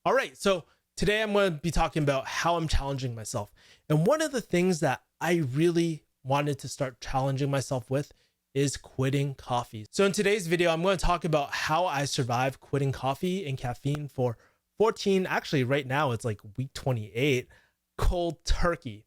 All right, so today I'm going to be talking about how I'm challenging myself. And one of the things that I really wanted to start challenging myself with is quitting coffee. So in today's video, I'm going to talk about how I survived quitting coffee and caffeine for 14, actually right now it's like week 28, cold turkey.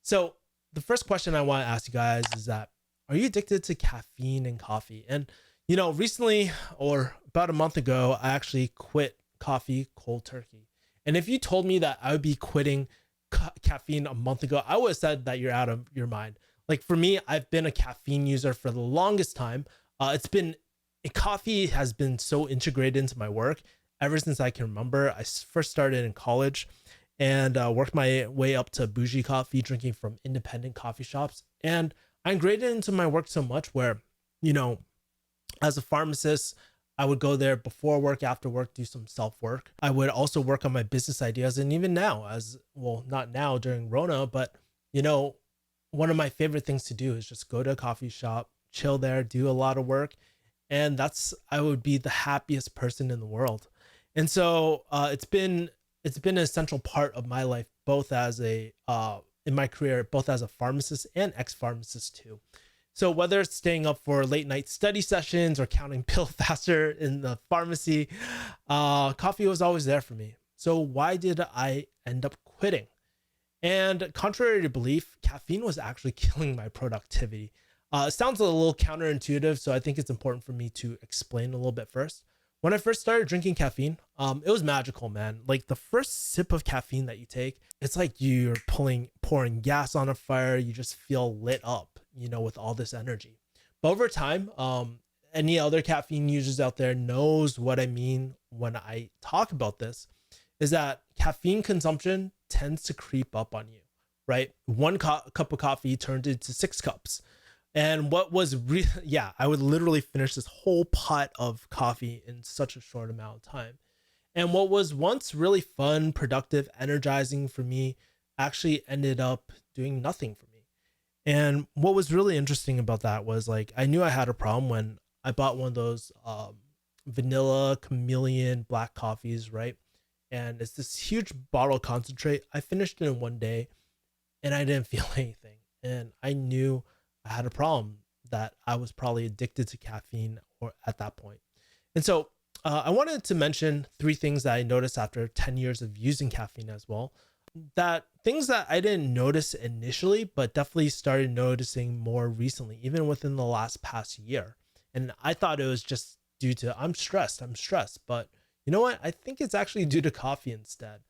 So the first question I want to ask you guys is that, are you addicted to caffeine and coffee? And recently or about a month ago, I actually quit coffee cold turkey. And if you told me that I would be quitting caffeine a month ago, I would have said that you're out of your mind. Like for me, I've been a caffeine user for the longest time. Coffee has been so integrated into my work ever since I can remember. I first started in college and worked my way up to bougie coffee, drinking from independent coffee shops. And I integrated into my work so much where, as a pharmacist, I would go there before work, after work, do some self work. I would also work on my business ideas. And even now, not now during Rona, but one of my favorite things to do is just go to a coffee shop, chill there, do a lot of work. And I would be the happiest person in the world. And so it's been an essential part of my life, both as in my career, both as a pharmacist and ex-pharmacist too. So whether it's staying up for late night study sessions or counting pill faster in the pharmacy, coffee was always there for me. So why did I end up quitting? And contrary to belief, caffeine was actually killing my productivity. It sounds a little counterintuitive, so I think it's important for me to explain a little bit first. When I first started drinking caffeine, it was magical, man. Like the first sip of caffeine that you take, it's like you're pouring gas on a fire. You just feel lit up, with all this energy. But over time, any other caffeine users out there knows what I mean when I talk about this, is that caffeine consumption tends to creep up on you, right? One cup of coffee turned into 6 cups. And what was I would literally finish this whole pot of coffee in such a short amount of time. And what was once really fun, productive, energizing for me actually ended up doing nothing for me. And what was really interesting about that was I knew I had a problem when I bought one of those vanilla chameleon black coffees, right? And it's this huge bottle of concentrate. I finished it in one day and I didn't feel anything. And I knew I had a problem, that I was probably addicted to caffeine or at that point. And so I wanted to mention 3 things that I noticed after 10 years of using caffeine as well. That things that I didn't notice initially, but definitely started noticing more recently, even within the past year. And I thought it was just due to I'm stressed. But you know what? I think it's actually due to coffee instead.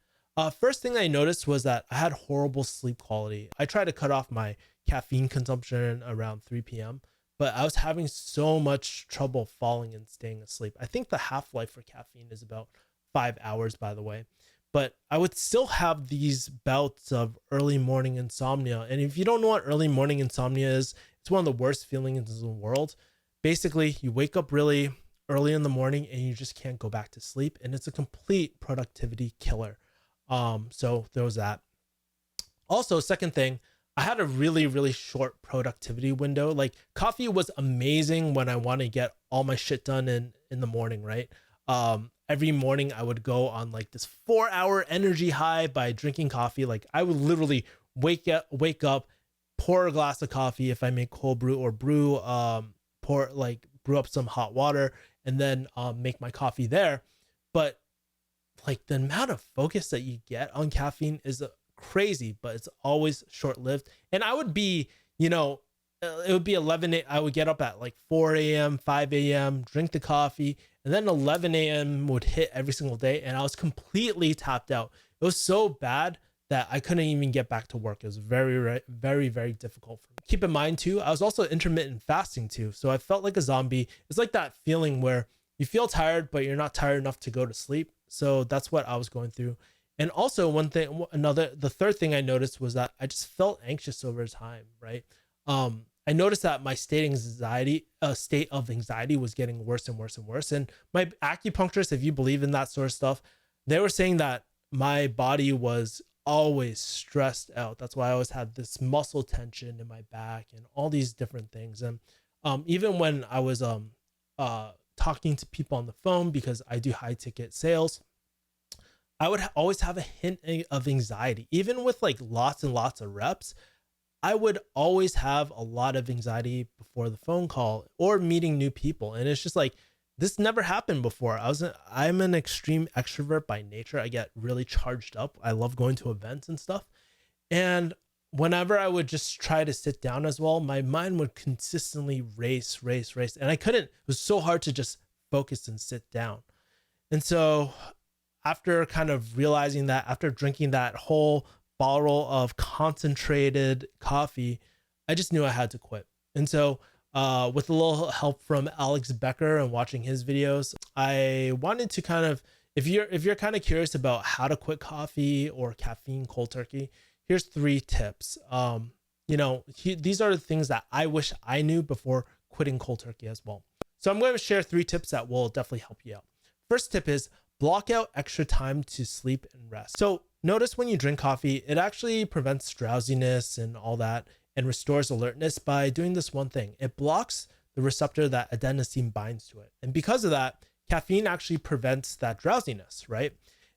First thing I noticed was that I had horrible sleep quality. I tried to cut off my caffeine consumption around 3 p.m., but I was having so much trouble falling and staying asleep. I think the half-life for caffeine is about 5 hours, by the way. But I would still have these bouts of early morning insomnia. And if you don't know what early morning insomnia is, it's one of the worst feelings in the world. Basically, you wake up really early in the morning and you just can't go back to sleep. And it's a complete productivity killer. So there was that. Also, second thing, I had a really, really short productivity window. Like coffee was amazing when I want to get all my shit done in the morning, right? Every morning I would go on this 4-hour energy high by drinking coffee. Like I would literally wake up, pour a glass of coffee if I make cold brew, or brew up some hot water and then make my coffee there. But the amount of focus that you get on caffeine is crazy, but it's always short-lived. And I would be, it would be 11 a.m. I would get up at 4 a.m., 5 a.m., drink the coffee, and then 11 a.m. would hit every single day. And I was completely tapped out. It was so bad that I couldn't even get back to work. It was very, very, very difficult for me. Keep in mind too, I was also intermittent fasting too. So I felt like a zombie. It's like that feeling where you feel tired, but you're not tired enough to go to sleep. So that's what I was going through. And also the third thing I noticed was that I just felt anxious over time, right? I noticed that my state of anxiety was getting worse and worse and worse. And my acupuncturist, if you believe in that sort of stuff, they were saying that my body was always stressed out. That's why I always had this muscle tension in my back and all these different things. And even when I was talking to people on the phone, because I do high ticket sales, I would always have a hint of anxiety. Even with like lots and lots of reps, I would always have a lot of anxiety before the phone call or meeting new people. And it's just like, this never happened before. I'm an extreme extrovert by nature. I get really charged up. I love going to events and stuff. And whenever I would just try to sit down as well, my mind would consistently race. And I couldn't, it was so hard to just focus and sit down. And so after kind of realizing that, after drinking that whole bottle of concentrated coffee, I just knew I had to quit. And so with a little help from Alex Becker and watching his videos, I wanted to kind of, if you're kind of curious about how to quit coffee or caffeine cold turkey, here's 3 tips. These are the things that I wish I knew before quitting cold turkey as well. So I'm going to share 3 tips that will definitely help you out. First tip is block out extra time to sleep and rest. So notice when you drink coffee, it actually prevents drowsiness and all that and restores alertness by doing this one thing. It blocks the receptor that adenosine binds to it. And because of that, caffeine actually prevents that drowsiness, right?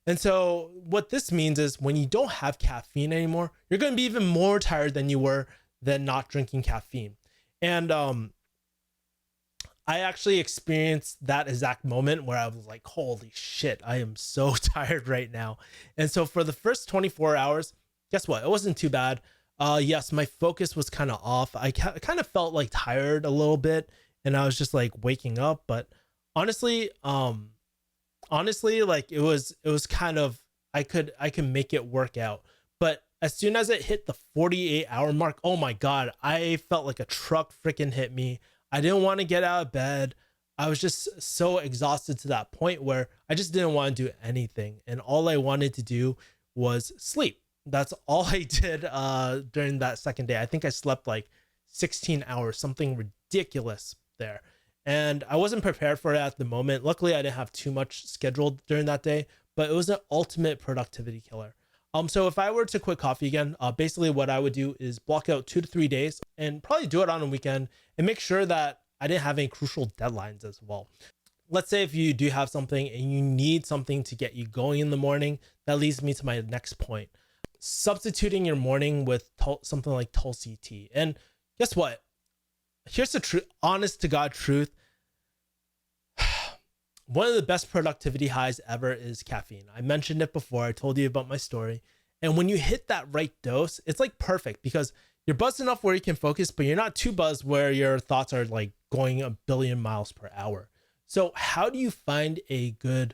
And so what this means is when you don't have caffeine anymore, you're going to be even more tired than you were than not drinking caffeine. And I actually experienced that exact moment where I was like, holy shit, I am so tired right now. And so for the first 24 hours, guess what? It wasn't too bad. Yes, my focus was kind of off. I kind of felt like tired a little bit and I was just like waking up. But honestly, like it was kind of, I could make it work out. But as soon as it hit the 48-hour mark, oh my God, I felt like a truck freaking hit me. I didn't want to get out of bed. I was just so exhausted to that point where I just didn't want to do anything. And all I wanted to do was sleep. That's all I did during that second day. I think I slept like 16 hours, something ridiculous there. And I wasn't prepared for it at the moment. Luckily, I didn't have too much scheduled during that day, but it was an ultimate productivity killer. So if I were to quit coffee again, basically what I would do is block out 2 to 3 days and probably do it on a weekend and make sure that I didn't have any crucial deadlines as well. Let's say if you do have something and you need something to get you going in the morning, that leads me to my next point. Substituting your morning with something like Tulsi tea. And guess what? Here's the honest to God truth. One of the best productivity highs ever is caffeine. I mentioned it before. I told you about my story. And when you hit that right dose, it's like perfect because you're buzzed enough where you can focus, but you're not too buzzed where your thoughts are like going 1 billion miles per hour. So how do you find a good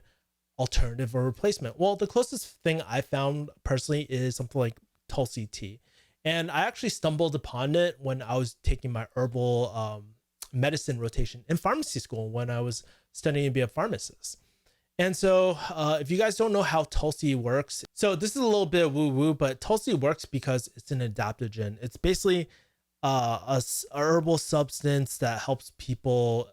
alternative or replacement? Well, the closest thing I found personally is something like Tulsi tea. And I actually stumbled upon it when I was taking my herbal medicine rotation in pharmacy school when I was studying to be a pharmacist. And so if you guys don't know how Tulsi works, so this is a little bit woo-woo, but Tulsi works because it's an adaptogen. It's basically a herbal substance that helps people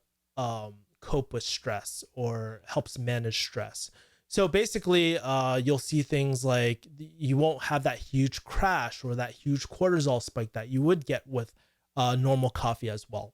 cope with stress or helps manage stress. So basically, you'll see things like you won't have that huge crash or that huge cortisol spike that you would get with normal coffee as well.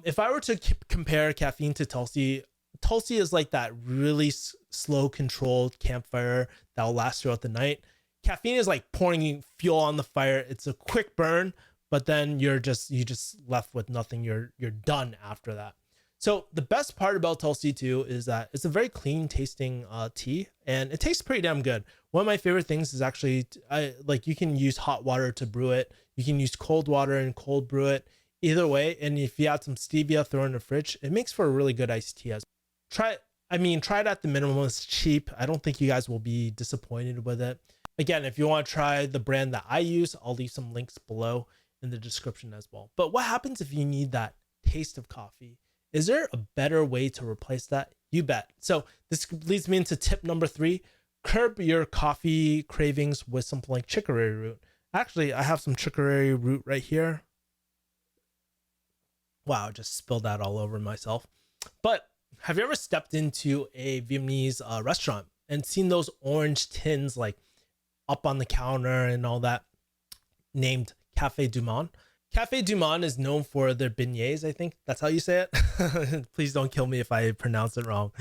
If I were to compare caffeine to Tulsi, Tulsi is like that really slow controlled campfire that will last throughout the night. Caffeine is like pouring fuel on the fire. It's a quick burn, but then you just left with nothing. You're done after that. So the best part about Tulsi too is that it's a very clean tasting tea and it tastes pretty damn good. One of my favorite things is actually you can use hot water to brew it. You can use cold water and cold brew it. Either way, and if you add some stevia, throw it in the fridge, it makes for a really good iced tea. Try it at the minimum. It's cheap. I don't think you guys will be disappointed with it. Again, if you want to try the brand that I use, I'll leave some links below in the description as well. But what happens if you need that taste of coffee? Is there a better way to replace that? You bet. So this leads me into tip number 3. Curb your coffee cravings with something like chicory root. Actually, I have some chicory root right here. Wow, I just spilled that all over myself. But have you ever stepped into a Vietnamese restaurant and seen those orange tins like up on the counter and all that named Café du Monde? Café du Monde is known for their beignets, I think. That's how you say it. Please don't kill me if I pronounce it wrong.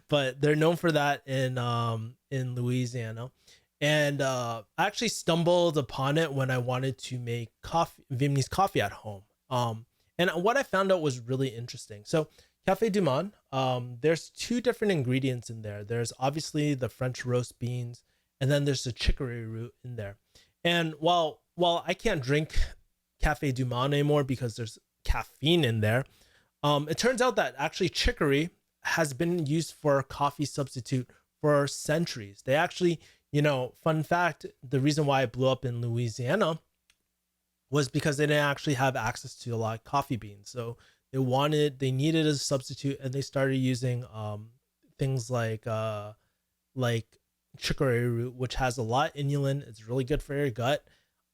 But they're known for that in in Louisiana, and I actually stumbled upon it when I wanted to make coffee, Vietnamese coffee at home. And what I found out was really interesting. So Cafe du Monde, there's two different ingredients in there. There's obviously the French roast beans, and then there's the chicory root in there. And while I can't drink Cafe du Monde anymore because there's caffeine in there, it turns out that actually chicory has been used for a coffee substitute for centuries. They actually, fun fact, the reason why it blew up in Louisiana was because they didn't actually have access to a lot of coffee beans. So they needed a substitute, and they started using things like chicory root, which has a lot of inulin. It's really good for your gut.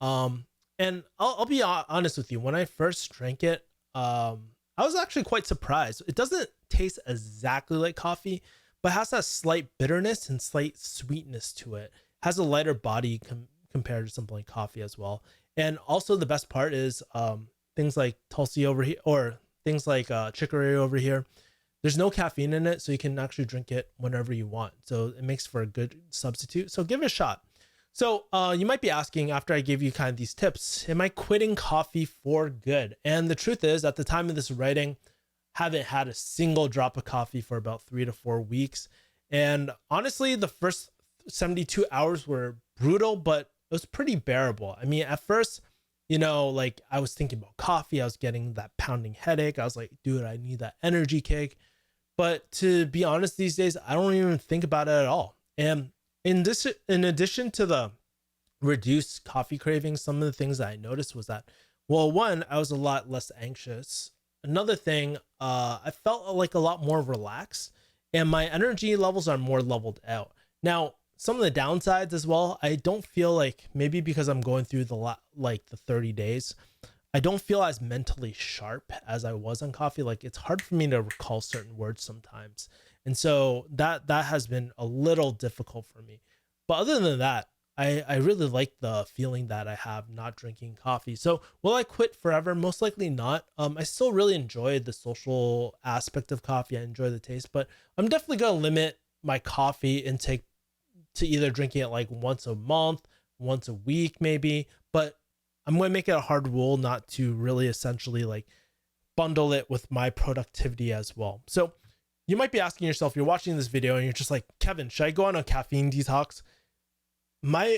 And I'll be honest with you, when I first drank it, I was actually quite surprised. It doesn't taste exactly like coffee, but has that slight bitterness and slight sweetness to it. Has a lighter body compared to something like coffee as well. And also the best part is things like Tulsi over here, or things like chicory over here. There's no caffeine in it, so you can actually drink it whenever you want. So it makes for a good substitute. So give it a shot. So you might be asking, after I give you kind of these tips, am I quitting coffee for good? And the truth is, at the time of this writing, haven't had a single drop of coffee for about 3 to 4 weeks. And honestly, the first 72 hours were brutal, but it was pretty bearable. I mean, at first, like I was thinking about coffee. I was getting that pounding headache. I was like, dude, I need that energy kick. But to be honest, these days, I don't even think about it at all. And in addition to the reduced coffee cravings, some of the things that I noticed was that, well, one, I was a lot less anxious. Another thing, I felt like a lot more relaxed, and my energy levels are more leveled out. Now, some of the downsides as well, I don't feel like, maybe because I'm going through the 30 days, I don't feel as mentally sharp as I was on coffee. Like, it's hard for me to recall certain words sometimes. And so that has been a little difficult for me. But other than that, I really like the feeling that I have not drinking coffee. So will I quit forever? Most likely not. I still really enjoy the social aspect of coffee. I enjoy the taste, but I'm definitely going to limit my coffee intake to either drinking it like once a month, once a week, maybe. But I'm going to make it a hard rule not to really essentially like bundle it with my productivity as well. So you might be asking yourself, you're watching this video and you're just like, Kevin, should I go on a caffeine detox?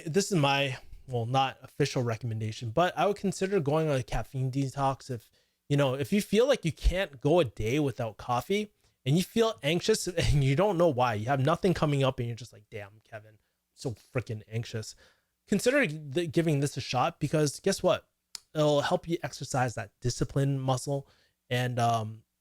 This is my, well, not official recommendation, but I would consider going on a caffeine detox if you feel like you can't go a day without coffee and you feel anxious and you don't know why. You have nothing coming up and you're just like, damn, Kevin, I'm so freaking anxious. Consider giving this a shot, because guess what? It'll help you exercise that discipline muscle, and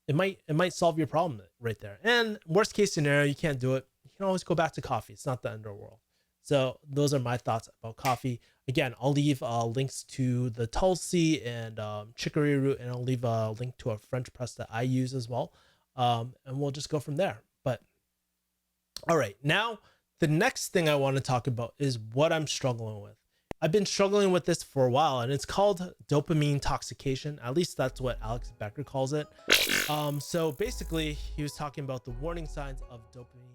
it might solve your problem right there. And worst case scenario, you can't do it, you can always go back to coffee. It's not the end of the world. So those are my thoughts about coffee. Again, I'll leave links to the Tulsi and chicory root, and I'll leave a link to a French press that I use as well. And we'll just go from there. But all right, now the next thing I want to talk about is what I'm struggling with. I've been struggling with this for a while, and it's called dopamine intoxication. At least that's what Alex Becker calls it. So basically, he was talking about the warning signs of dopamine